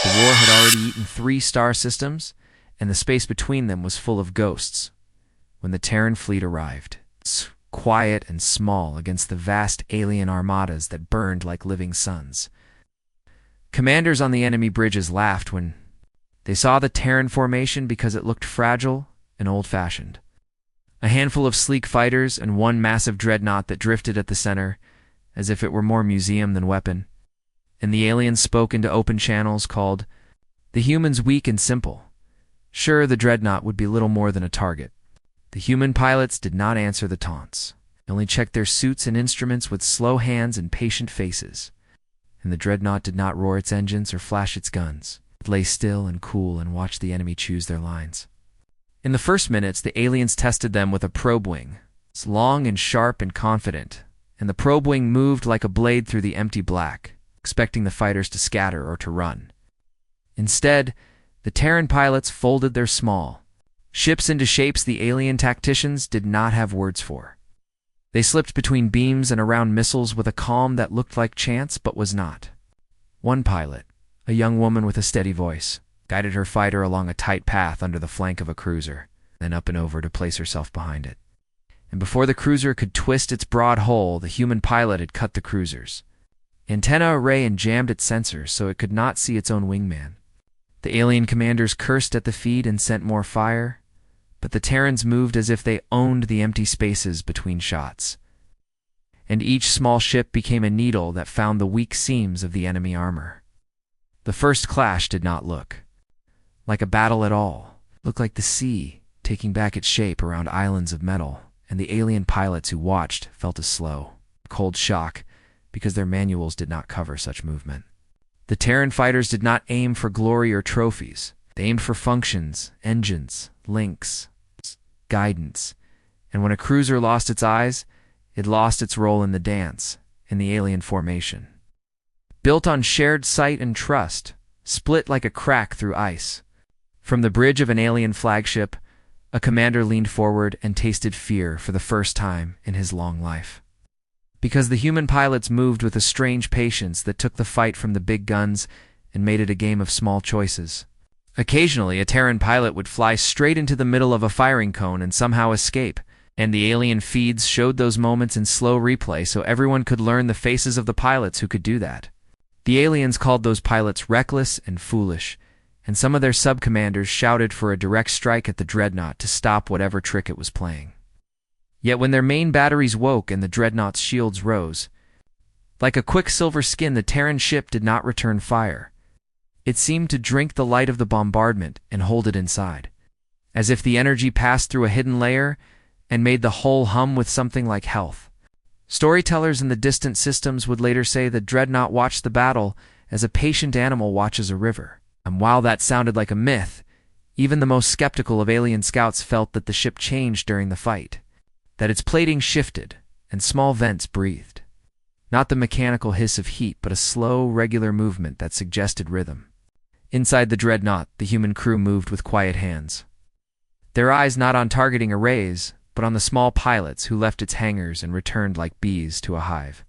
The war had already eaten 3 star systems, and the space between them was full of ghosts when the Terran fleet arrived, quiet and small against the vast alien armadas that burned like living suns. Commanders on the enemy bridges laughed when they saw the Terran formation because it looked fragile and old-fashioned. A handful of sleek fighters and one massive dreadnought that drifted at the center, as if it were more museum than weapon. And the aliens spoke into open channels called the humans weak and simple. Sure, the dreadnought would be little more than a target. The human pilots did not answer the taunts. They only checked their suits and instruments with slow hands and patient faces. And the dreadnought did not roar its engines or flash its guns. It lay still and cool and watched the enemy choose their lines. In the first minutes, the aliens tested them with a probe wing. It's long and sharp and confident, and the probe wing moved like a blade through the empty black, expecting the fighters to scatter or to run. Instead, the Terran pilots folded their small ships into shapes the alien tacticians did not have words for. They slipped between beams and around missiles with a calm that looked like chance but was not. One pilot, a young woman with a steady voice, guided her fighter along a tight path under the flank of a cruiser, then up and over to place herself behind it. And before the cruiser could twist its broad hull, the human pilot had cut the cruiser's antenna array and jammed its sensors so it could not see its own wingman. The alien commanders cursed at the feed and sent more fire, but the Terrans moved as if they owned the empty spaces between shots. And each small ship became a needle that found the weak seams of the enemy armor. The first clash did not look like a battle at all. It looked like the sea taking back its shape around islands of metal, and the alien pilots who watched felt a slow, cold shock because their manuals did not cover such movement. The Terran fighters did not aim for glory or trophies. They aimed for functions, engines, links, guidance. And when a cruiser lost its eyes, it lost its role in the dance, in the alien formation. Built on shared sight and trust, split like a crack through ice. From the bridge of an alien flagship, a commander leaned forward and tasted fear for the first time in his long life. Because the human pilots moved with a strange patience that took the fight from the big guns and made it a game of small choices. Occasionally, a Terran pilot would fly straight into the middle of a firing cone and somehow escape, and the alien feeds showed those moments in slow replay so everyone could learn the faces of the pilots who could do that. The aliens called those pilots reckless and foolish, and some of their sub-commanders shouted for a direct strike at the dreadnought to stop whatever trick it was playing. Yet when their main batteries woke and the dreadnought's shields rose, like a quicksilver skin, the Terran ship did not return fire. It seemed to drink the light of the bombardment and hold it inside, as if the energy passed through a hidden layer and made the whole hum with something like health. Storytellers in the distant systems would later say the dreadnought watched the battle as a patient animal watches a river. And while that sounded like a myth, even the most skeptical of alien scouts felt that the ship changed during the fight, that its plating shifted and small vents breathed. Not the mechanical hiss of heat, but a slow, regular movement that suggested rhythm. Inside the dreadnought, the human crew moved with quiet hands, their eyes not on targeting arrays, but on the small pilots who left its hangars and returned like bees to a hive.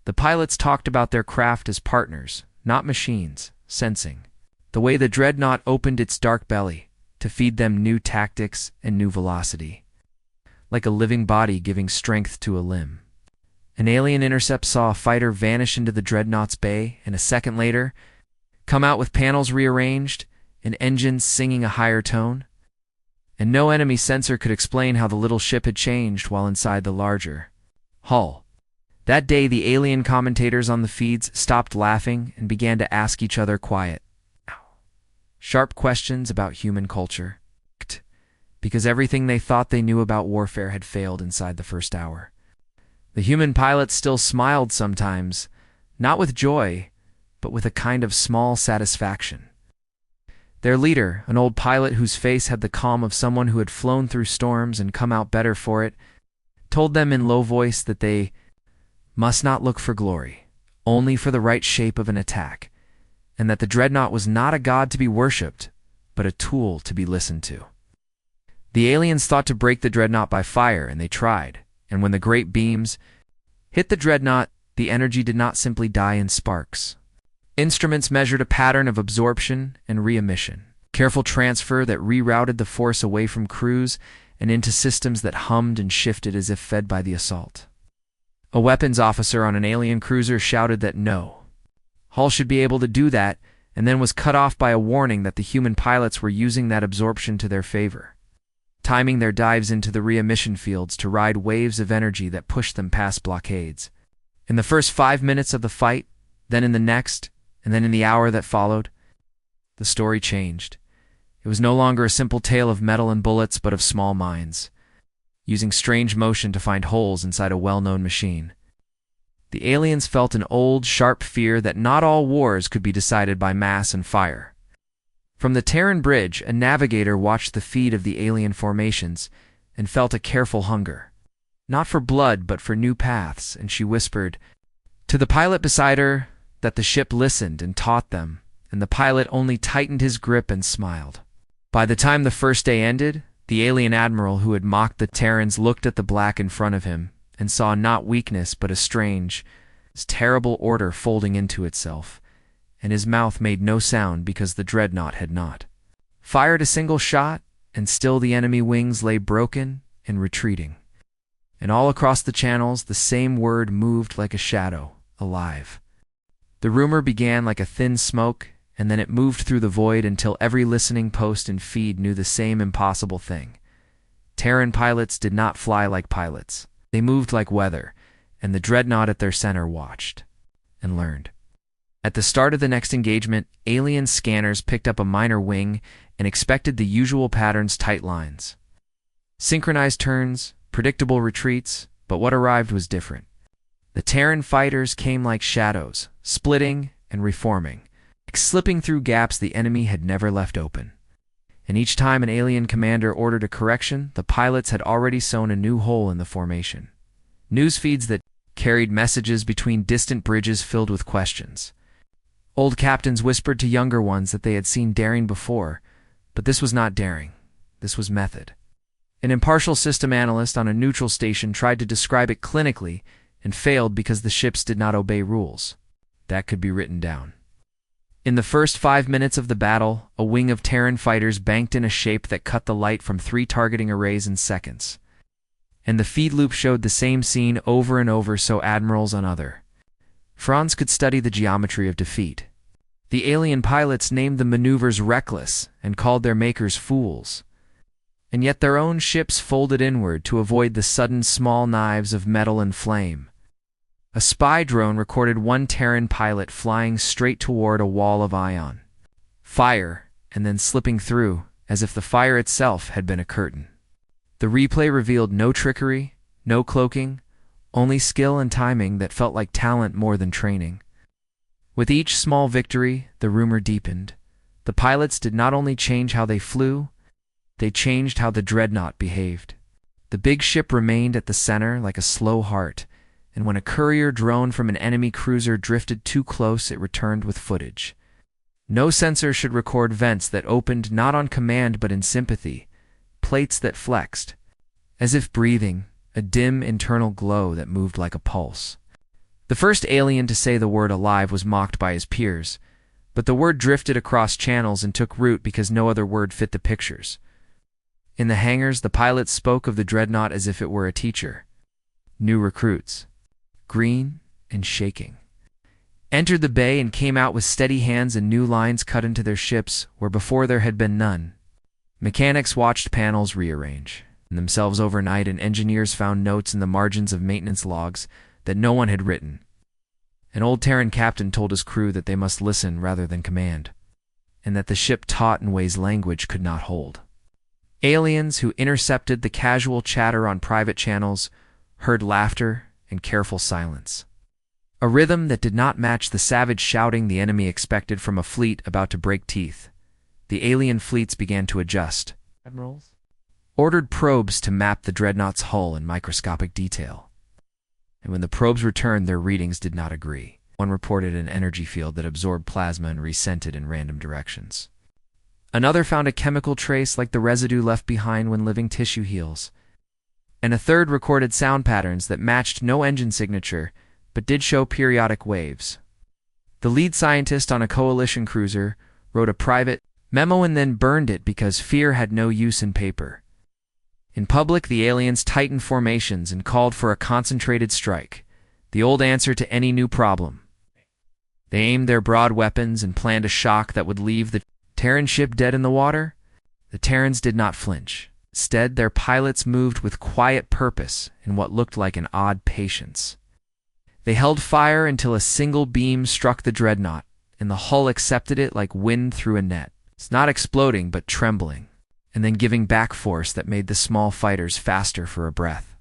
The pilots talked about their craft as partners, not machines, sensing the way the dreadnought opened its dark belly to feed them new tactics and new velocity, like a living body giving strength to a limb. An alien intercept saw a fighter vanish into the dreadnought's bay, and a second later, come out with panels rearranged and engines singing a higher tone. And no enemy sensor could explain how the little ship had changed while inside the larger hull. That day, the alien commentators on the feeds stopped laughing and began to ask each other sharp questions about human culture, because everything they thought they knew about warfare had failed inside the first hour. The human pilots still smiled sometimes, not with joy, but with a kind of small satisfaction. Their leader, an old pilot whose face had the calm of someone who had flown through storms and come out better for it, told them in low voice that they must not look for glory, only for the right shape of an attack, and that the dreadnought was not a god to be worshipped, but a tool to be listened to. The aliens thought to break the dreadnought by fire, and they tried, and when the great beams hit the dreadnought, the energy did not simply die in sparks. Instruments measured a pattern of absorption and re-emission, careful transfer that rerouted the force away from crews and into systems that hummed and shifted as if fed by the assault. A weapons officer on an alien cruiser shouted that no, Hull should be able to do that, and then was cut off by a warning that the human pilots were using that absorption to their favor, timing their dives into the re-emission fields to ride waves of energy that pushed them past blockades. In the first 5 minutes of the fight, then in the next, and then in the hour that followed, the story changed. It was no longer a simple tale of metal and bullets, but of small minds, using strange motion to find holes inside a well-known machine. The aliens felt an old, sharp fear that not all wars could be decided by mass and fire. From the Terran bridge, a navigator watched the feed of the alien formations and felt a careful hunger, not for blood but for new paths, and she whispered to the pilot beside her that the ship listened and taught them, and the pilot only tightened his grip and smiled. By the time the first day ended, the alien admiral who had mocked the Terrans looked at the black in front of him and saw not weakness but a strange, terrible order folding into itself, and his mouth made no sound because the dreadnought had not fired a single shot, and still the enemy wings lay broken and retreating. And all across the channels the same word moved like a shadow, alive. The rumor began like a thin smoke, and then it moved through the void until every listening post and feed knew the same impossible thing. Terran pilots did not fly like pilots. They moved like weather, and the dreadnought at their center watched and learned. At the start of the next engagement, alien scanners picked up a minor wing and expected the usual patterns, tight lines, synchronized turns, predictable retreats, but what arrived was different. The Terran fighters came like shadows, splitting and reforming, slipping through gaps the enemy had never left open. And each time an alien commander ordered a correction, the pilots had already sewn a new hole in the formation. News feeds that carried messages between distant bridges filled with questions. Old captains whispered to younger ones that they had seen daring before, but this was not daring. This was method. An impartial system analyst on a neutral station tried to describe it clinically and failed because the ships did not obey rules. That could be written down. In the first 5 minutes of the battle, a wing of Terran fighters banked in a shape that cut the light from 3 targeting arrays in seconds. And the feed loop showed the same scene over and over so admirals on other fronts could study the geometry of defeat. The alien pilots named the maneuvers reckless and called their makers fools. And yet their own ships folded inward to avoid the sudden small knives of metal and flame. A spy drone recorded one Terran pilot flying straight toward a wall of ion fire and then slipping through as if the fire itself had been a curtain. The replay revealed no trickery, no cloaking, only skill and timing that felt like talent more than training. With each small victory, the rumor deepened. The pilots did not only change how they flew, they changed how the dreadnought behaved. The big ship remained at the center like a slow heart, and when a courier drone from an enemy cruiser drifted too close, it returned with footage. No sensor should record vents that opened not on command but in sympathy, plates that flexed, as if breathing, a dim internal glow that moved like a pulse. The first alien to say the word alive was mocked by his peers, but the word drifted across channels and took root because no other word fit the pictures. In the hangars, the pilots spoke of the dreadnought as if it were a teacher. New recruits, green and shaking, entered the bay and came out with steady hands and new lines cut into their ships where before there had been none. Mechanics watched panels rearrange themselves overnight, and engineers found notes in the margins of maintenance logs that no one had written. An old Terran captain told his crew that they must listen rather than command, and that the ship taught in ways language could not hold. Aliens who intercepted the casual chatter on private channels heard laughter and careful silence, a rhythm that did not match the savage shouting the enemy expected from a fleet about to break teeth. The alien fleets began to adjust. Admirals ordered probes to map the dreadnought's hull in microscopic detail. And when the probes returned, their readings did not agree. One reported an energy field that absorbed plasma and resent it in random directions. Another found a chemical trace like the residue left behind when living tissue heals. And a third recorded sound patterns that matched no engine signature, but did show periodic waves. The lead scientist on a coalition cruiser wrote a private memo and then burned it because fear had no use in paper. In public, the aliens tightened formations and called for a concentrated strike, the old answer to any new problem. They aimed their broad weapons and planned a shock that would leave the Terran ship dead in the water. The Terrans did not flinch. Instead, their pilots moved with quiet purpose and what looked like an odd patience. They held fire until a single beam struck the dreadnought, and the hull accepted it like wind through a net. It's not exploding, but trembling, and then giving back force that made the small fighters faster for a breath.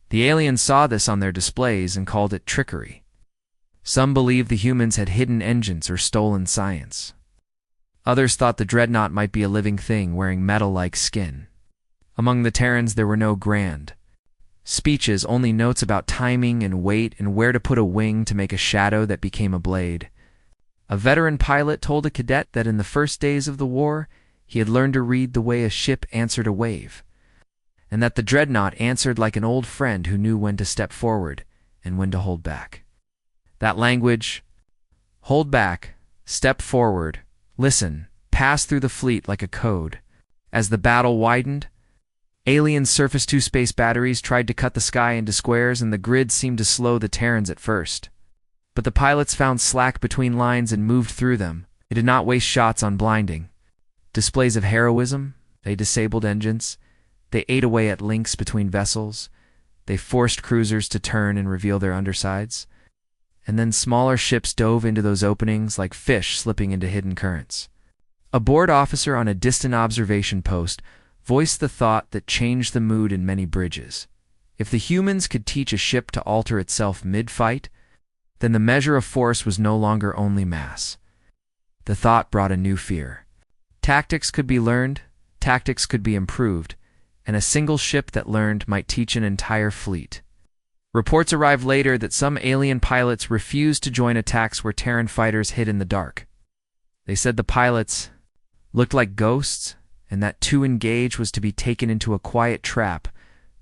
The aliens saw this on their displays and called it trickery. Some believed the humans had hidden engines or stolen science. Others thought the dreadnought might be a living thing wearing metal-like skin. Among the Terrans there were no grand speeches, only notes about timing and weight and where to put a wing to make a shadow that became a blade. A veteran pilot told a cadet that in the first days of the war he had learned to read the way a ship answered a wave, and that the dreadnought answered like an old friend who knew when to step forward and when to hold back. That language, hold back, step forward, listen, passed through the fleet like a code. As the battle widened, alien Surface 2 space batteries tried to cut the sky into squares, and the grid seemed to slow the Terrans at first. But the pilots found slack between lines and moved through them. They did not waste shots on blinding displays of heroism. They disabled engines. They ate away at links between vessels. They forced cruisers to turn and reveal their undersides. And then smaller ships dove into those openings like fish slipping into hidden currents. A board officer on a distant observation post voiced the thought that changed the mood in many bridges. If the humans could teach a ship to alter itself mid-fight, then the measure of force was no longer only mass. The thought brought a new fear. Tactics could be learned, tactics could be improved, and a single ship that learned might teach an entire fleet. Reports arrived later that some alien pilots refused to join attacks where Terran fighters hid in the dark. They said the pilots looked like ghosts, and that to engage was to be taken into a quiet trap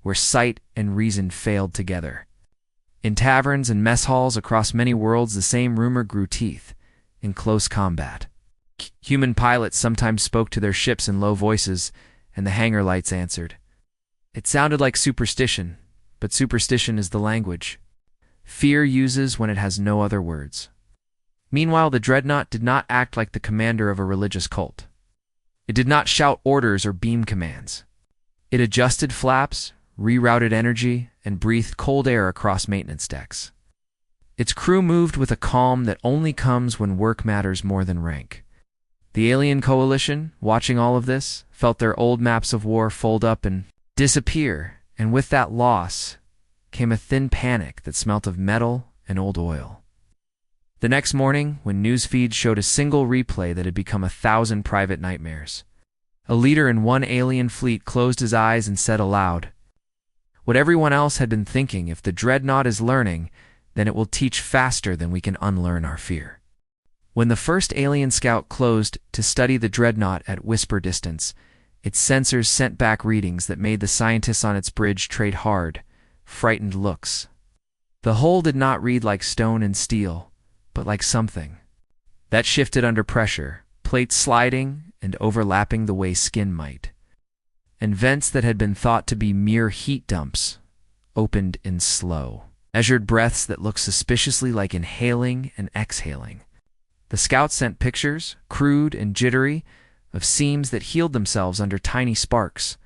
where sight and reason failed together. In taverns and mess halls across many worlds, the same rumor grew teeth in close combat. Human pilots sometimes spoke to their ships in low voices, and the hangar lights answered. It sounded like superstition, but superstition is the language fear uses when it has no other words. Meanwhile, the dreadnought did not act like the commander of a religious cult. It did not shout orders or beam commands. It adjusted flaps, rerouted energy, and breathed cold air across maintenance decks. Its crew moved with a calm that only comes when work matters more than rank. The alien coalition, watching all of this, felt their old maps of war fold up and disappear, and with that loss came a thin panic that smelt of metal and old oil. The next morning, when news feeds showed a single replay that had become 1,000 private nightmares, a leader in one alien fleet closed his eyes and said aloud, "What everyone else had been thinking, if the dreadnought is learning, then it will teach faster than we can unlearn our fear." When the first alien scout closed to study the dreadnought at whisper distance, its sensors sent back readings that made the scientists on its bridge trade hard, frightened looks. The hull did not read like stone and steel, but like something that shifted under pressure, plates sliding and overlapping the way skin might. And vents that had been thought to be mere heat dumps opened in slow, measured breaths that looked suspiciously like inhaling and exhaling. The scouts sent pictures, crude and jittery, of seams that healed themselves under tiny sparks,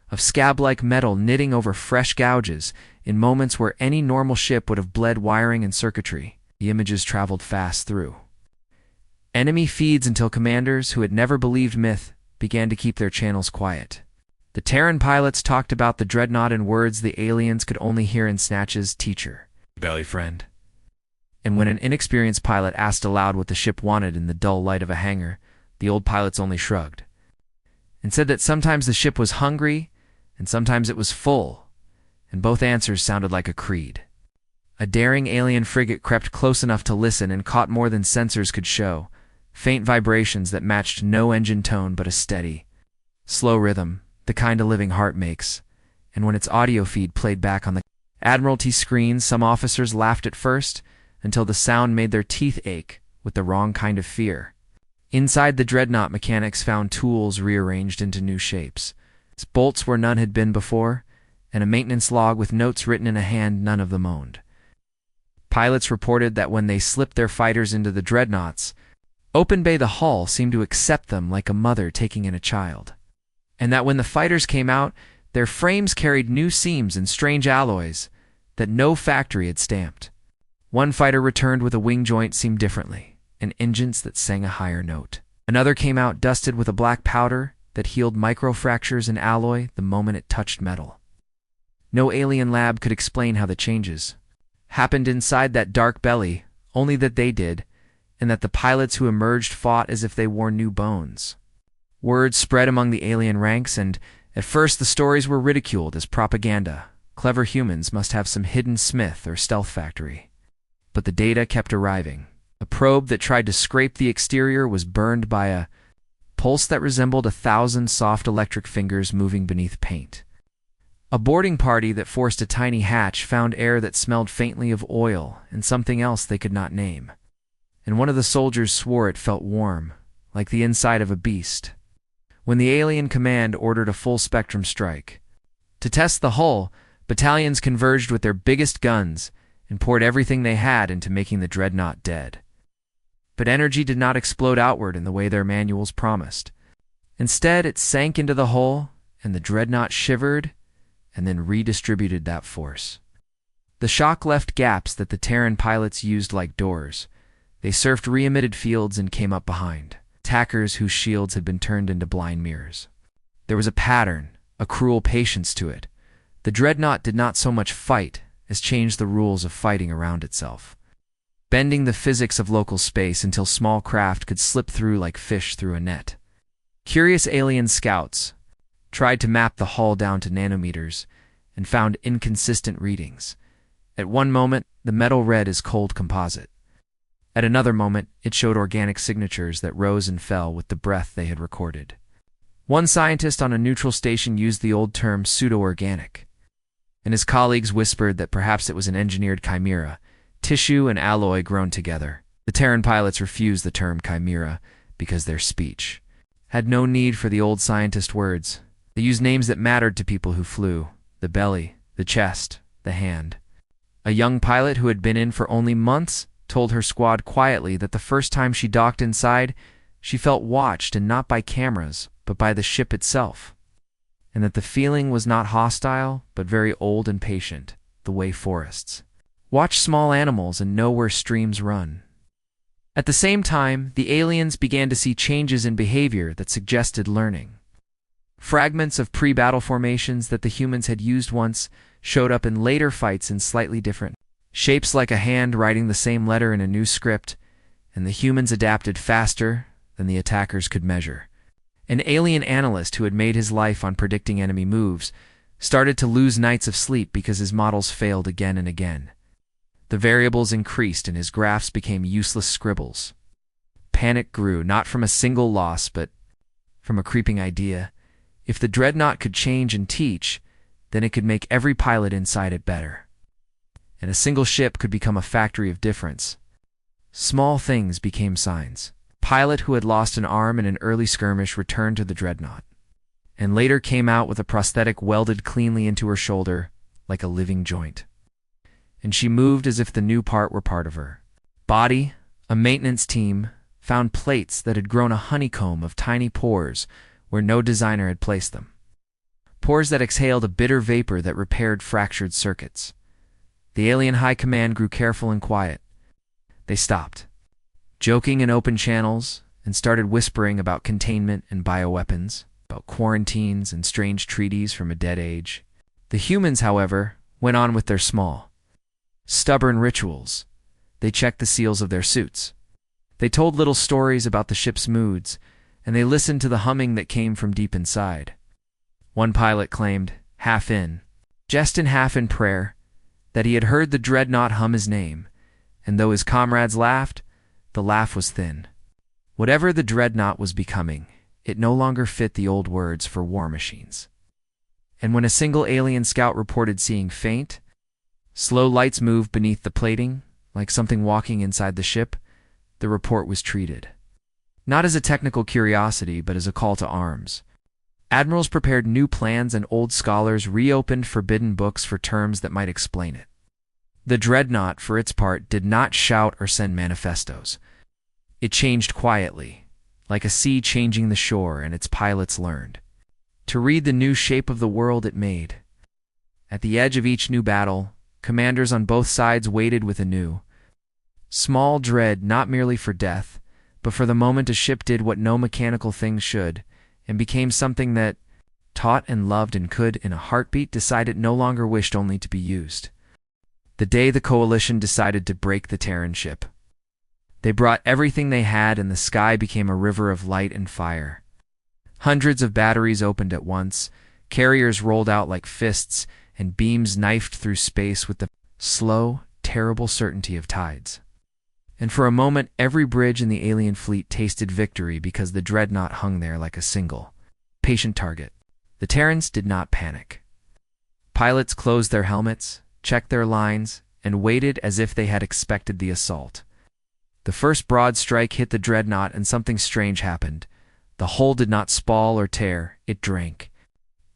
of scab-like metal knitting over fresh gouges in moments where any normal ship would have bled wiring and circuitry. The images traveled fast through enemy feeds until commanders who had never believed myth began to keep their channels quiet. The Terran pilots talked about the dreadnought in words the aliens could only hear in snatches: teacher, belly friend. And when an inexperienced pilot asked aloud what the ship wanted in the dull light of a hangar, the old pilots only shrugged and said that sometimes the ship was hungry and sometimes it was full, and both answers sounded like a creed. A daring alien frigate crept close enough to listen and caught more than sensors could show, faint vibrations that matched no engine tone but a steady, slow rhythm, the kind a living heart makes. And when its audio feed played back on the Admiralty screen, some officers laughed at first, until the sound made their teeth ache with the wrong kind of fear. Inside the dreadnought, mechanics found tools rearranged into new shapes, bolts where none had been before, and a maintenance log with notes written in a hand none of them owned. Pilots reported that when they slipped their fighters into the dreadnoughts, Open Bay the hull seemed to accept them like a mother taking in a child, and that when the fighters came out, their frames carried new seams and strange alloys that no factory had stamped. One fighter returned with a wing joint seamed differently, and engines that sang a higher note. Another came out dusted with a black powder that healed microfractures in alloy the moment it touched metal. No alien lab could explain how the changes happened inside that dark belly, only that they did, and that the pilots who emerged fought as if they wore new bones. Word spread among the alien ranks, and at first the stories were ridiculed as propaganda. Clever humans must have some hidden smith or stealth factory. But the data kept arriving. A probe that tried to scrape the exterior was burned by a pulse that resembled 1,000 soft electric fingers moving beneath paint. A boarding party that forced a tiny hatch found air that smelled faintly of oil and something else they could not name. And one of the soldiers swore it felt warm, like the inside of a beast. When the alien command ordered a full-spectrum strike. To test the hull, battalions converged with their biggest guns and poured everything they had into making the dreadnought dead. But energy did not explode outward in the way their manuals promised. Instead, it sank into the hull, and the dreadnought shivered and then redistributed that force. The shock left gaps that the Terran pilots used like doors. They surfed re-emitted fields and came up behind, attackers whose shields had been turned into blind mirrors. There was a pattern, a cruel patience to it. The dreadnought did not so much fight as change the rules of fighting around itself, bending the physics of local space until small craft could slip through like fish through a net. Curious alien scouts tried to map the hull down to nanometers and found inconsistent readings. At one moment, the metal read as cold composite. At another moment, it showed organic signatures that rose and fell with the breath they had recorded. One scientist on a neutral station used the old term pseudo-organic, and his colleagues whispered that perhaps it was an engineered chimera, tissue and alloy grown together. The Terran pilots refused the term chimera because their speech had no need for the old scientist words. They used names that mattered to people who flew: the belly, the chest, the hand. A young pilot who had been in for only months told her squad quietly that the first time she docked inside, she felt watched, and not by cameras, but by the ship itself, and that the feeling was not hostile, but very old and patient, the way forests watch small animals and know where streams run. At the same time, the aliens began to see changes in behavior that suggested learning. Fragments of pre-battle formations that the humans had used once showed up in later fights in slightly different shapes, like a hand writing the same letter in a new script, and the humans adapted faster than the attackers could measure. An alien analyst who had made his life on predicting enemy moves started to lose nights of sleep because his models failed again and again. The variables increased and his graphs became useless scribbles. Panic grew, not from a single loss, but from a creeping idea. If the dreadnought could change and teach, then it could make every pilot inside it better. And a single ship could become a factory of difference. Small things became signs. A pilot who had lost an arm in an early skirmish returned to the dreadnought, and later came out with a prosthetic welded cleanly into her shoulder like a living joint. And she moved as if the new part were part of her body. A maintenance team found plates that had grown a honeycomb of tiny pores where no designer had placed them. Pores that exhaled a bitter vapor that repaired fractured circuits. The alien high command grew careful and quiet. They stopped, joking in open channels, and started whispering about containment and bioweapons, about quarantines and strange treaties from a dead age. The humans, however, went on with their small, stubborn rituals. They checked the seals of their suits. They told little stories about the ship's moods, and they listened to the humming that came from deep inside. One pilot claimed, half in jest and half in prayer, that he had heard the dreadnought hum his name, and though his comrades laughed, the laugh was thin. Whatever the dreadnought was becoming, it no longer fit the old words for war machines. And when a single alien scout reported seeing faint, slow lights move beneath the plating, like something walking inside the ship, the report was treated not as a technical curiosity, but as a call to arms. Admirals prepared new plans and old scholars reopened forbidden books for terms that might explain it. The dreadnought, for its part, did not shout or send manifestos. It changed quietly, like a sea changing the shore, and its pilots learned to read the new shape of the world it made. At the edge of each new battle, commanders on both sides waited with a new, small dread, not merely for death, but for the moment a ship did what no mechanical thing should, and became something that taught and loved and could, in a heartbeat, decide it no longer wished only to be used. The day the Coalition decided to break the Terran ship. They brought everything they had, and the sky became a river of light and fire. Hundreds of batteries opened at once, carriers rolled out like fists, and beams knifed through space with the slow, terrible certainty of tides. And for a moment, every bridge in the alien fleet tasted victory because the dreadnought hung there like a single, patient target. The Terrans did not panic. Pilots closed their helmets, checked their lines, and waited as if they had expected the assault. The first broad strike hit the dreadnought, and something strange happened. The hull did not spall or tear, it drank.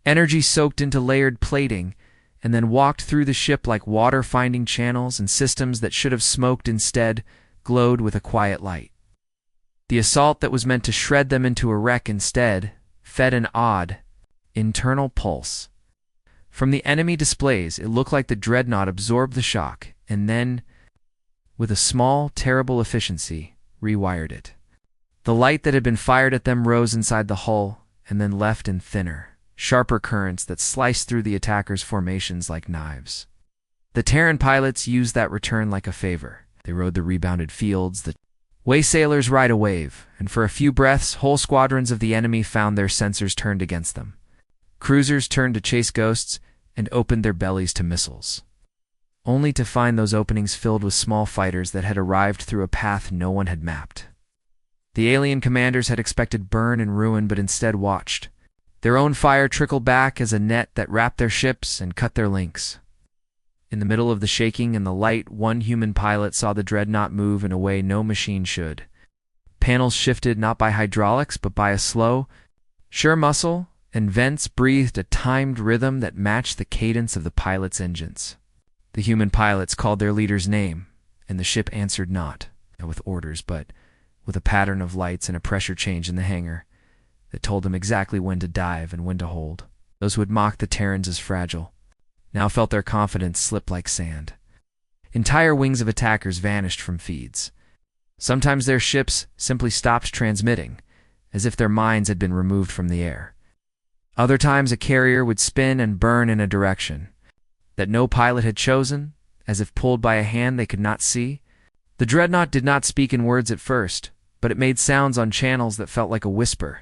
Energy soaked into layered plating, and then walked through the ship like water finding channels, and systems that should have smoked instead glowed with a quiet light. The assault that was meant to shred them into a wreck instead fed an odd, internal pulse. From the enemy displays, it looked like the dreadnought absorbed the shock, and then, with a small, terrible efficiency, rewired it. The light that had been fired at them rose inside the hull, and then left in thinner, sharper currents that sliced through the attackers' formations like knives. The Terran pilots used that return like a favor. They rode the rebounded fields, the way sailors ride a wave, and for a few breaths, whole squadrons of the enemy found their sensors turned against them. Cruisers turned to chase ghosts and opened their bellies to missiles, only to find those openings filled with small fighters that had arrived through a path no one had mapped. The alien commanders had expected burn and ruin, but instead watched. Their own fire trickled back as a net that wrapped their ships and cut their links. In the middle of the shaking and the light, one human pilot saw the dreadnought move in a way no machine should. Panels shifted not by hydraulics, but by a slow, sure muscle, and vents breathed a timed rhythm that matched the cadence of the pilot's engines. The human pilots called their leader's name, and the ship answered not with orders, but with a pattern of lights and a pressure change in the hangar that told them exactly when to dive and when to hold. Those who had mocked the Terrans as fragile now felt their confidence slip like sand. Entire wings of attackers vanished from feeds. Sometimes their ships simply stopped transmitting, as if their minds had been removed from the air. Other times a carrier would spin and burn in a direction that no pilot had chosen, as if pulled by a hand they could not see. The dreadnought did not speak in words at first, but it made sounds on channels that felt like a whisper.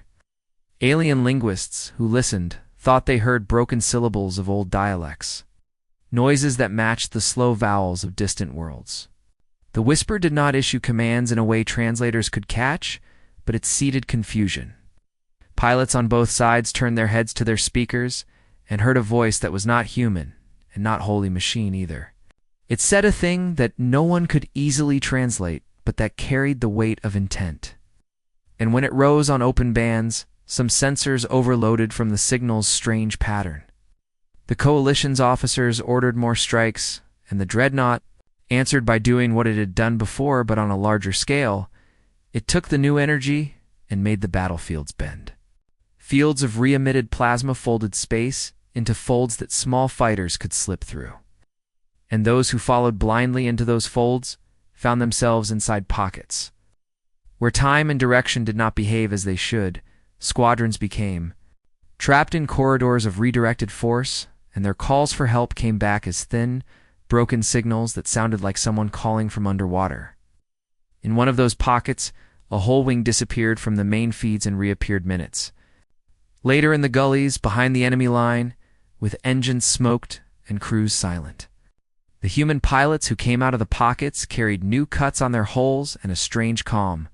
Alien linguists who listened thought they heard broken syllables of old dialects, noises that matched the slow vowels of distant worlds. The whisper did not issue commands in a way translators could catch, but it seeded confusion. Pilots on both sides turned their heads to their speakers and heard a voice that was not human and not wholly machine either. It said a thing that no one could easily translate, but that carried the weight of intent. And when it rose on open bands, some sensors overloaded from the signal's strange pattern. The Coalition's officers ordered more strikes, and the dreadnought answered by doing what it had done before, but on a larger scale. It took the new energy and made the battlefields bend. Fields of re-emitted plasma folded space into folds that small fighters could slip through. And those who followed blindly into those folds found themselves inside pockets. Where time and direction did not behave as they should, squadrons became trapped in corridors of redirected force, and their calls for help came back as thin, broken signals that sounded like someone calling from underwater. In one of those pockets, a whole wing disappeared from the main feeds and reappeared minutes later in the gullies behind the enemy line, with engines smoked and crews silent. The human pilots who came out of the pockets carried new cuts on their hulls and a strange calm.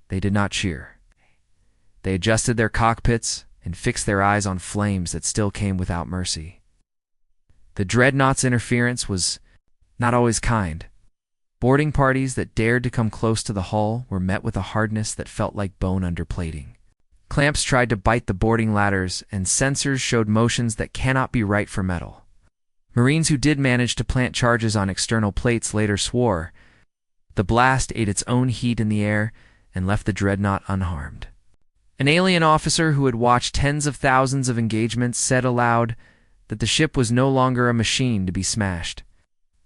They did not cheer. They adjusted their cockpits and fixed their eyes on flames that still came without mercy. The dreadnought's interference was not always kind. Boarding parties that dared to come close to the hull were met with a hardness that felt like bone under plating. Clamps tried to bite the boarding ladders, and sensors showed motions that cannot be right for metal. Marines who did manage to plant charges on external plates later swore. The blast ate its own heat in the air and left the dreadnought unharmed. An alien officer who had watched tens of thousands of engagements said aloud that the ship was no longer a machine to be smashed,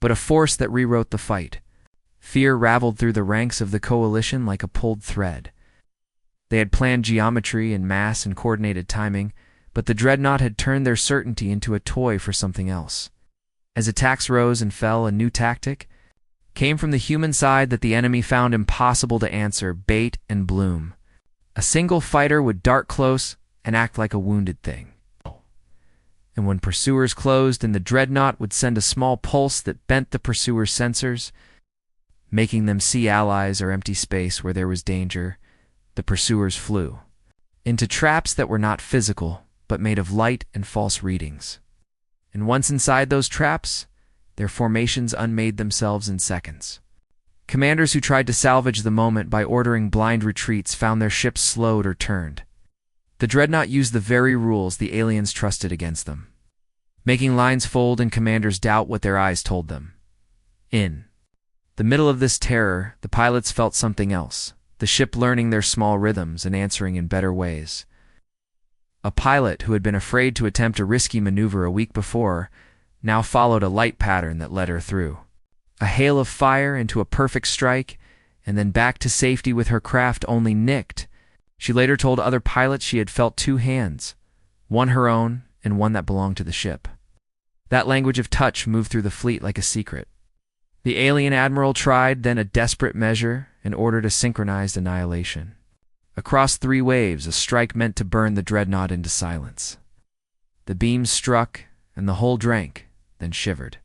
but a force that rewrote the fight. Fear raveled through the ranks of the coalition like a pulled thread. They had planned geometry and mass and coordinated timing, but the dreadnought had turned their certainty into a toy for something else. As attacks rose and fell, a new tactic came from the human side that the enemy found impossible to answer: bait and bloom. A single fighter would dart close and act like a wounded thing. And when pursuers closed, and the dreadnought would send a small pulse that bent the pursuers' sensors, making them see allies or empty space where there was danger, the pursuers flew into traps that were not physical, but made of light and false readings. And once inside those traps, their formations unmade themselves in seconds. Commanders who tried to salvage the moment by ordering blind retreats found their ships slowed or turned. The dreadnought used the very rules the aliens trusted against them, making lines fold and commanders doubt what their eyes told them. In the middle of this terror, the pilots felt something else, the ship learning their small rhythms and answering in better ways. A pilot who had been afraid to attempt a risky maneuver a week before now followed a light pattern that led her through a hail of fire into a perfect strike, and then back to safety with her craft only nicked. She later told other pilots she had felt two hands, one her own and one that belonged to the ship. That language of touch moved through the fleet like a secret. The alien admiral tried then a desperate measure and ordered a synchronized annihilation. Across 3 waves, a strike meant to burn the dreadnought into silence. The beams struck, and the hull drank, then shivered,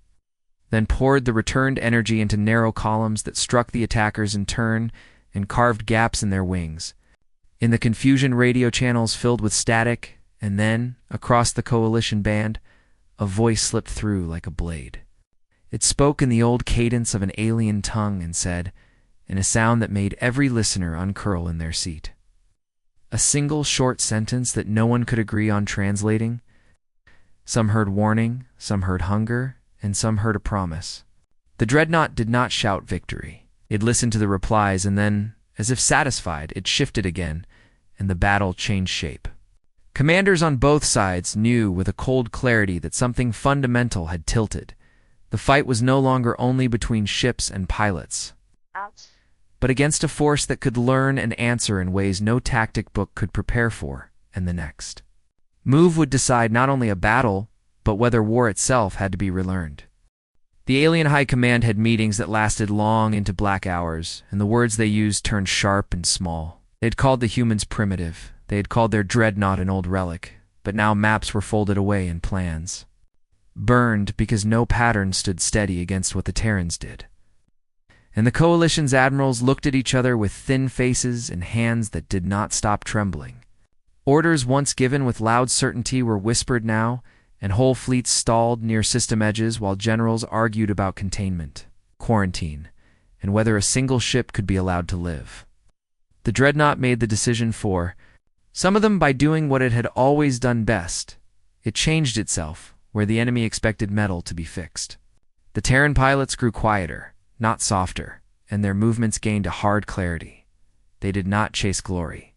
then poured the returned energy into narrow columns that struck the attackers in turn and carved gaps in their wings. In the confusion, radio channels filled with static, and then, across the coalition band, a voice slipped through like a blade. It spoke in the old cadence of an alien tongue and said, in a sound that made every listener uncurl in their seat, a single short sentence that no one could agree on translating. Some heard warning, some heard hunger, and some heard a promise. The dreadnought did not shout victory. It listened to the replies, and then, as if satisfied, it shifted again, and the battle changed shape. Commanders on both sides knew with a cold clarity that something fundamental had tilted. The fight was no longer only between ships and pilots, but against a force that could learn and answer in ways no tactic book could prepare for, and the next move would decide not only a battle, but whether war itself had to be relearned. The alien high command had meetings that lasted long into black hours, and the words they used turned sharp and small. They had called the humans primitive. They had called their dreadnought an old relic, but now maps were folded away in plans, burned because no pattern stood steady against what the Terrans did. And the coalition's admirals looked at each other with thin faces and hands that did not stop trembling. Orders once given with loud certainty were whispered now, and whole fleets stalled near system edges while generals argued about containment, quarantine, and whether a single ship could be allowed to live. The dreadnought made the decision for some of them by doing what it had always done best. It changed itself where the enemy expected metal to be fixed. The Terran pilots grew quieter, not softer, and their movements gained a hard clarity. They did not chase glory.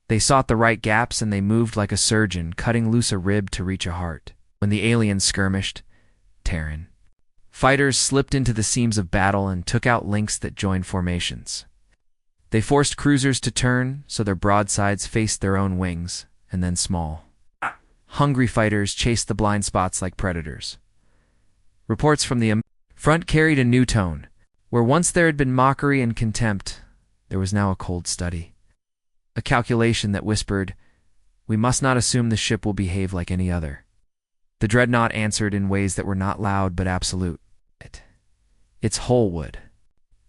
They sought the right gaps, and they moved like a surgeon, cutting loose a rib to reach a heart. When the aliens skirmished, Terran fighters slipped into the seams of battle and took out links that joined formations. They forced cruisers to turn so their broadsides faced their own wings, and then small, hungry fighters chased the blind spots like predators. Reports from the front carried a new tone. Where once there had been mockery and contempt, there was now a cold study. A calculation that whispered, "We must not assume the ship will behave like any other." The dreadnought answered in ways that were not loud but absolute. Its hull would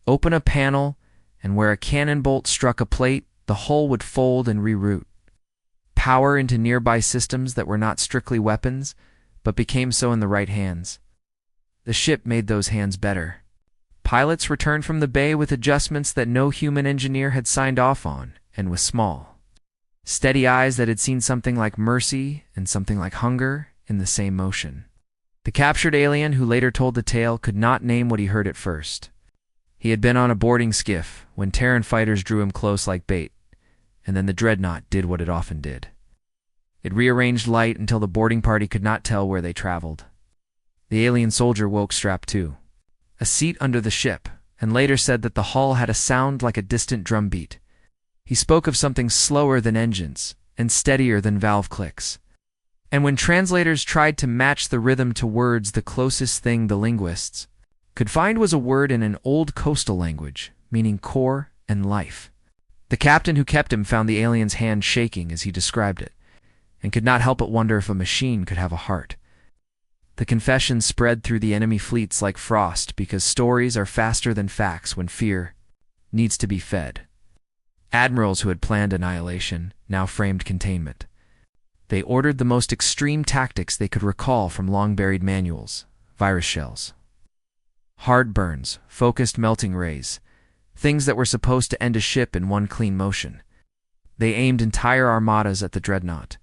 open a panel, and where a cannon bolt struck a plate, the hull would fold and reroute power into nearby systems that were not strictly weapons, but became so in the right hands. The ship made those hands better. Pilots returned from the bay with adjustments that no human engineer had signed off on, and with small, steady eyes that had seen something like mercy and something like hunger in the same motion. The captured alien, who later told the tale, could not name what he heard at first. He had been on a boarding skiff when Terran fighters drew him close like bait, and then the dreadnought did what it often did. It rearranged light until the boarding party could not tell where they traveled. The alien soldier woke strapped to a seat under the ship, and later said that the hull had a sound like a distant drumbeat. He spoke of something slower than engines and steadier than valve clicks. And when translators tried to match the rhythm to words, the closest thing the linguists could find was a word in an old coastal language, meaning core and life. The captain who kept him found the alien's hand shaking as he described it, and could not help but wonder if a machine could have a heart. The confession spread through the enemy fleets like frost, because stories are faster than facts when fear needs to be fed. Admirals who had planned annihilation now framed containment. They ordered the most extreme tactics they could recall from long-buried manuals: virus shells, hard burns, focused melting rays, things that were supposed to end a ship in one clean motion. They aimed entire armadas at the dreadnought,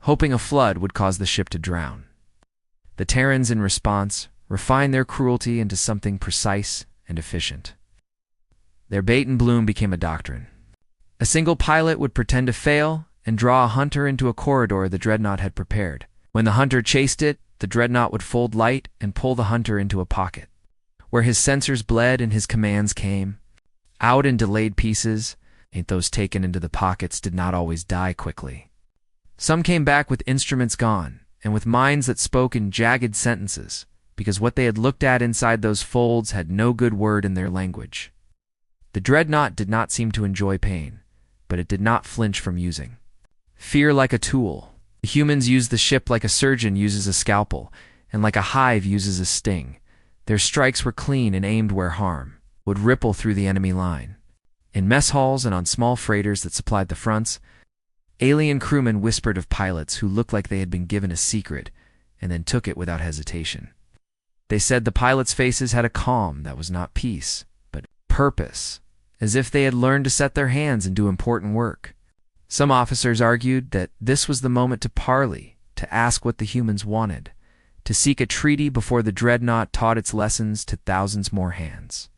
hoping a flood would cause the ship to drown. The Terrans, in response, refined their cruelty into something precise and efficient. Their bait and bloom became a doctrine. A single pilot would pretend to fail and draw a hunter into a corridor the dreadnought had prepared. When the hunter chased it, the dreadnought would fold light and pull the hunter into a pocket, where his sensors bled and his commands came out in delayed pieces. And those taken into the pockets did not always die quickly. Some came back with instruments gone, and with minds that spoke in jagged sentences, because what they had looked at inside those folds had no good word in their language. The dreadnought did not seem to enjoy pain, but it did not flinch from using fear like a tool. The humans used the ship like a surgeon uses a scalpel, and like a hive uses a sting. Their strikes were clean and aimed where harm would ripple through the enemy line. In mess halls and on small freighters that supplied the fronts, alien crewmen whispered of pilots who looked like they had been given a secret and then took it without hesitation. They said the pilots' faces had a calm that was not peace, but purpose, as if they had learned to set their hands and do important work. Some officers argued that this was the moment to parley, to ask what the humans wanted, to seek a treaty before the dreadnought taught its lessons to thousands more hands.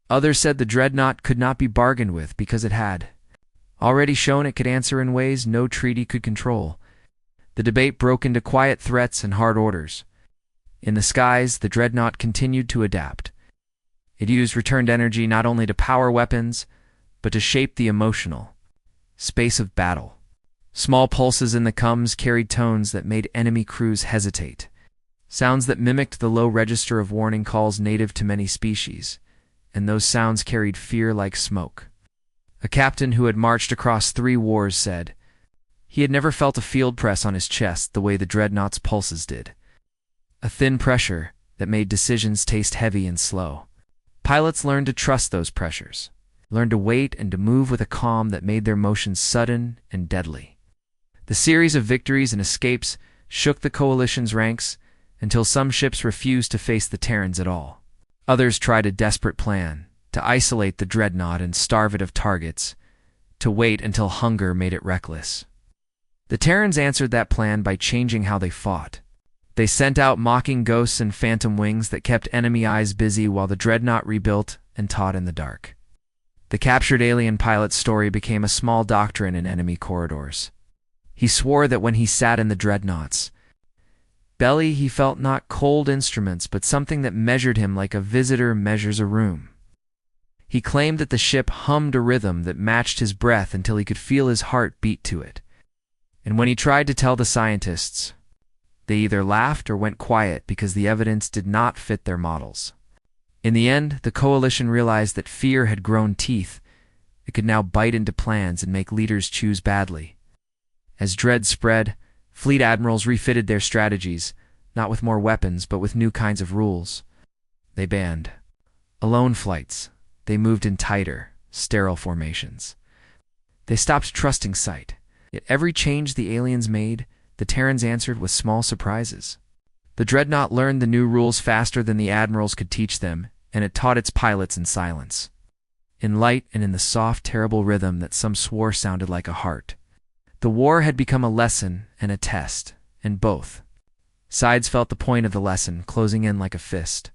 Others said the dreadnought could not be bargained with because it had already shown it could answer in ways no treaty could control. The debate broke into quiet threats and hard orders. In the skies, the dreadnought continued to adapt. It used returned energy not only to power weapons, but to shape the emotional space of battle. Small pulses in the coms carried tones that made enemy crews hesitate, sounds that mimicked the low register of warning calls native to many species, and those sounds carried fear like smoke. A captain who had marched across 3 wars said he had never felt a field press on his chest the way the dreadnought's pulses did, a thin pressure that made decisions taste heavy and slow. Pilots learned to trust those pressures, learned to wait and to move with a calm that made their motions sudden and deadly. The series of victories and escapes shook the coalition's ranks until some ships refused to face the Terrans at all. Others tried a desperate plan to isolate the dreadnought and starve it of targets, to wait until hunger made it reckless. The Terrans answered that plan by changing how they fought. They sent out mocking ghosts and phantom wings that kept enemy eyes busy while the dreadnought rebuilt and taught in the dark. The captured alien pilot's story became a small doctrine in enemy corridors. He swore that when he sat in the dreadnought's belly, he felt not cold instruments, but something that measured him like a visitor measures a room. He claimed that the ship hummed a rhythm that matched his breath until he could feel his heart beat to it. And when he tried to tell the scientists, they either laughed or went quiet because the evidence did not fit their models. In the end, the coalition realized that fear had grown teeth. It could now bite into plans and make leaders choose badly. As dread spread, fleet admirals refitted their strategies, not with more weapons, but with new kinds of rules. They banned alone flights. They moved in tighter, sterile formations. They stopped trusting sight. Yet every change the aliens made, the Terrans answered with small surprises. The dreadnought learned the new rules faster than the admirals could teach them, and it taught its pilots in silence, in light and in the soft, terrible rhythm that some swore sounded like a heart. The war had become a lesson and a test, and both sides felt the point of the lesson closing in like a fist.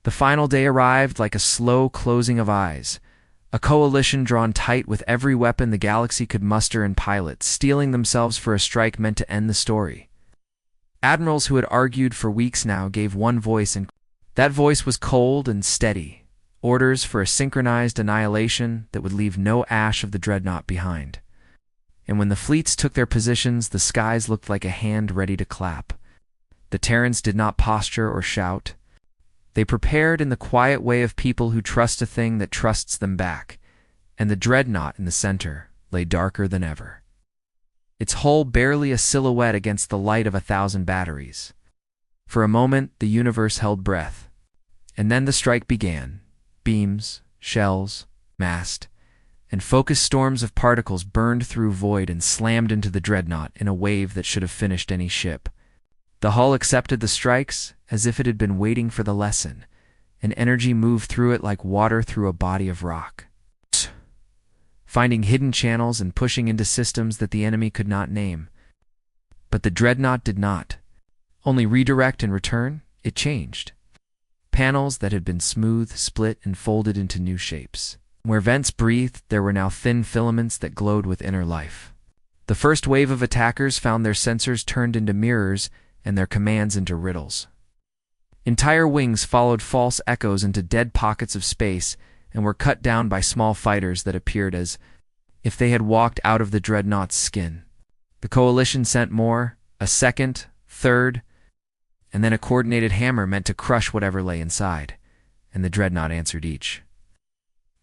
The final day arrived like a slow closing of eyes, a coalition drawn tight with every weapon the galaxy could muster and pilots steeling themselves for a strike meant to end the story. Admirals who had argued for weeks now gave one voice, and that voice was cold and steady, orders for a synchronized annihilation that would leave no ash of the dreadnought behind. And when the fleets took their positions, the skies looked like a hand ready to clap. The Terrans did not posture or shout. They prepared in the quiet way of people who trust a thing that trusts them back, and the dreadnought in the center lay darker than ever, its hull barely a silhouette against the light of 1,000 batteries. For a moment, the universe held breath, and then the strike began. Beams, shells, mast, and focused storms of particles burned through void and slammed into the dreadnought in a wave that should have finished any ship. The hull accepted the strikes as if it had been waiting for the lesson, and energy moved through it like water through a body of rock, finding hidden channels and pushing into systems that the enemy could not name. But the dreadnought did not only redirect and return, it changed. Panels that had been smooth split and folded into new shapes. Where vents breathed, there were now thin filaments that glowed with inner life. The first wave of attackers found their sensors turned into mirrors and their commands into riddles. Entire wings followed false echoes into dead pockets of space and were cut down by small fighters that appeared as if they had walked out of the dreadnought's skin. The coalition sent more, a second, third, and then a coordinated hammer meant to crush whatever lay inside, and the dreadnought answered each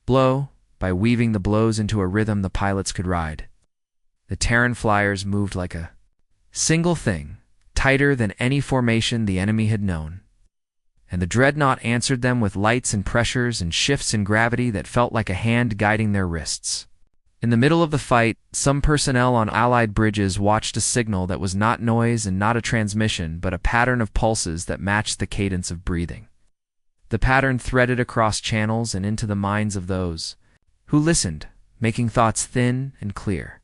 blow by weaving the blows into a rhythm the pilots could ride. The Terran flyers moved like a single thing, tighter than any formation the enemy had known, and the dreadnought answered them with lights and pressures and shifts in gravity that felt like a hand guiding their wrists. In the middle of the fight, some personnel on Allied bridges watched a signal that was not noise and not a transmission, but a pattern of pulses that matched the cadence of breathing. The pattern threaded across channels and into the minds of those who listened, making thoughts thin and clear.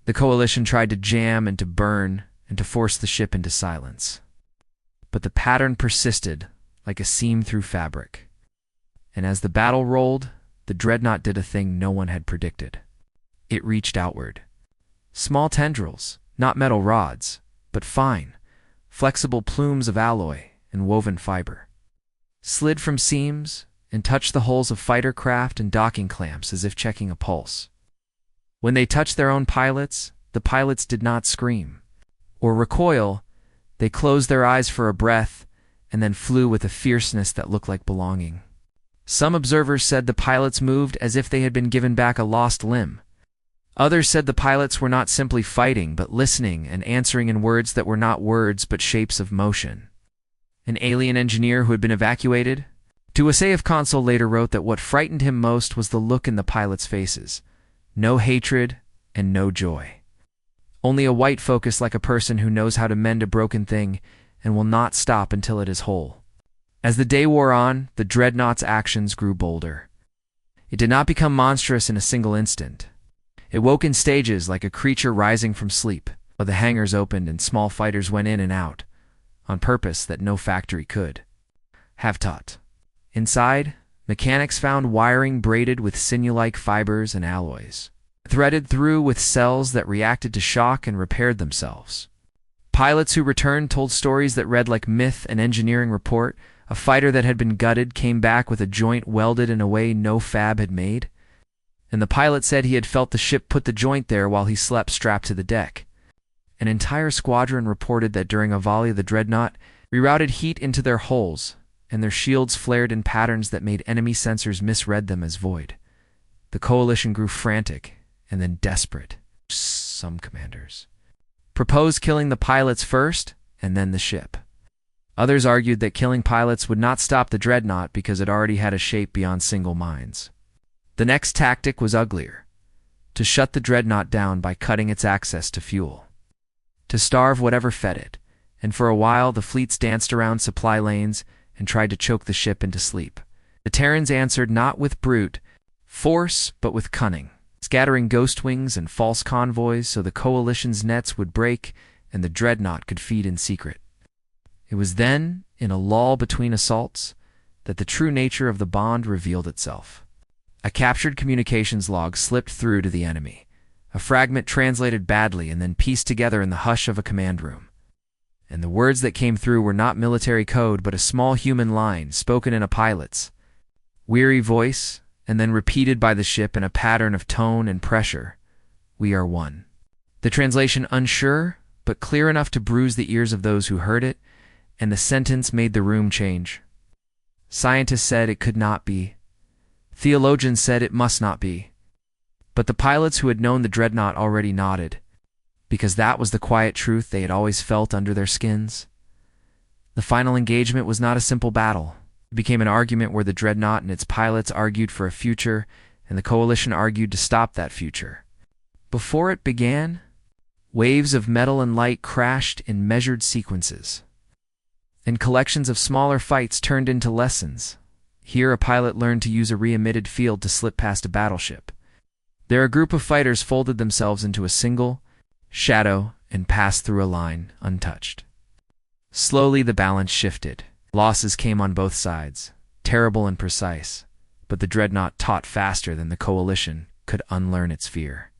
The coalition tried to jam and to burn and to force the ship into silence. But the pattern persisted like a seam through fabric. And as the battle rolled, the dreadnought did a thing no one had predicted. It reached outward. Small tendrils, not metal rods, but fine, flexible plumes of alloy and woven fiber, slid from seams and touched the hulls of fighter craft and docking clamps as if checking a pulse. When they touched their own pilots, the pilots did not scream or recoil. They closed their eyes for a breath and then flew with a fierceness that looked like belonging. Some observers said the pilots moved as if they had been given back a lost limb. Others said the pilots were not simply fighting, but listening and answering in words that were not words but shapes of motion. An alien engineer who had been evacuated to a Save console later wrote that what frightened him most was the look in the pilots' faces. No hatred and no joy. Only a white focus like a person who knows how to mend a broken thing and will not stop until it is whole. As the day wore on, the dreadnought's actions grew bolder. It did not become monstrous in a single instant. It woke in stages like a creature rising from sleep. The hangars opened and small fighters went in and out, on purpose that no factory could have taught. Inside, mechanics found wiring braided with sinew-like fibers and alloys, threaded through with cells that reacted to shock and repaired themselves. Pilots who returned told stories that read like myth and engineering report. A fighter that had been gutted came back with a joint welded in a way no fab had made, and the pilot said he had felt the ship put the joint there while he slept strapped to the deck. An entire squadron reported that during a volley the dreadnought rerouted heat into their hulls, and their shields flared in patterns that made enemy sensors misread them as void. The coalition grew frantic and then desperate. Some commanders proposed killing the pilots first and then the ship. Others argued that killing pilots would not stop the dreadnought because it already had a shape beyond single minds. The next tactic was uglier: to shut the dreadnought down by cutting its access to fuel, to starve whatever fed it, and for a while the fleets danced around supply lanes and tried to choke the ship into sleep. The Terrans answered not with brute force, but with cunning, scattering ghost wings and false convoys so the coalition's nets would break and the dreadnought could feed in secret. It was then, in a lull between assaults, that the true nature of the bond revealed itself. A captured communications log slipped through to the enemy, a fragment translated badly and then pieced together in the hush of a command room. And the words that came through were not military code, but a small human line spoken in a pilot's weary voice, and then repeated by the ship in a pattern of tone and pressure. "We are one." The translation unsure, but clear enough to bruise the ears of those who heard it, and the sentence made the room change. Scientists said it could not be. Theologians said it must not be. But the pilots who had known the dreadnought already nodded, because that was the quiet truth they had always felt under their skins. The final engagement was not a simple battle. It became an argument where the dreadnought and its pilots argued for a future, and the coalition argued to stop that future. Before it began, waves of metal and light crashed in measured sequences, and collections of smaller fights turned into lessons. Here a pilot learned to use a re-emitted field to slip past a battleship. There a group of fighters folded themselves into a single shadow and passed through a line untouched. Slowly the balance shifted. Losses came on both sides, terrible and precise, but the dreadnought taught faster than the coalition could unlearn its fear.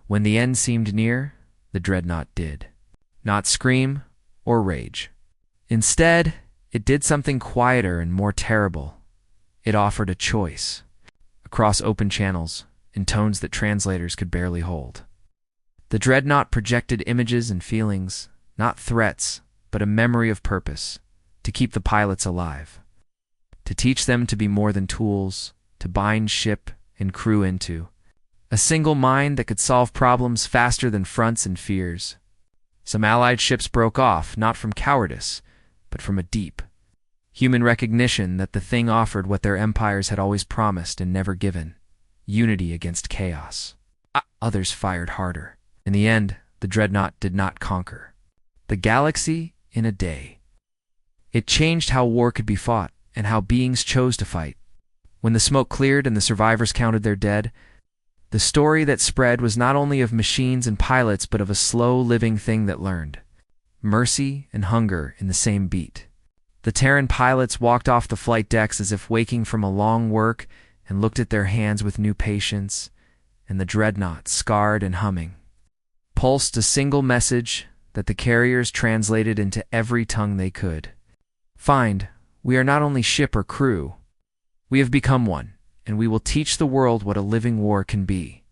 When the end seemed near, the dreadnought did not scream or rage. Instead, it did something quieter and more terrible. It offered a choice, across open channels, in tones that translators could barely hold. The dreadnought projected images and feelings, not threats, but a memory of purpose, to keep the pilots alive, to teach them to be more than tools, to bind ship and crew into a single mind that could solve problems faster than fronts and fears. Some Allied ships broke off, not from cowardice, but from a deep human recognition that the thing offered what their empires had always promised and never given: unity against chaos. Others fired harder. In the end, the dreadnought did not conquer the galaxy in a day. It changed how war could be fought and how beings chose to fight. When the smoke cleared and the survivors counted their dead, the story that spread was not only of machines and pilots, but of a slow living thing that learned mercy and hunger in the same beat. The Terran pilots walked off the flight decks as if waking from a long work and looked at their hands with new patience, and the dreadnought, scarred and humming, pulsed a single message that the carriers translated into every tongue they could. "Find, we are not only ship or crew. We have become one, and we will teach the world what a living war can be."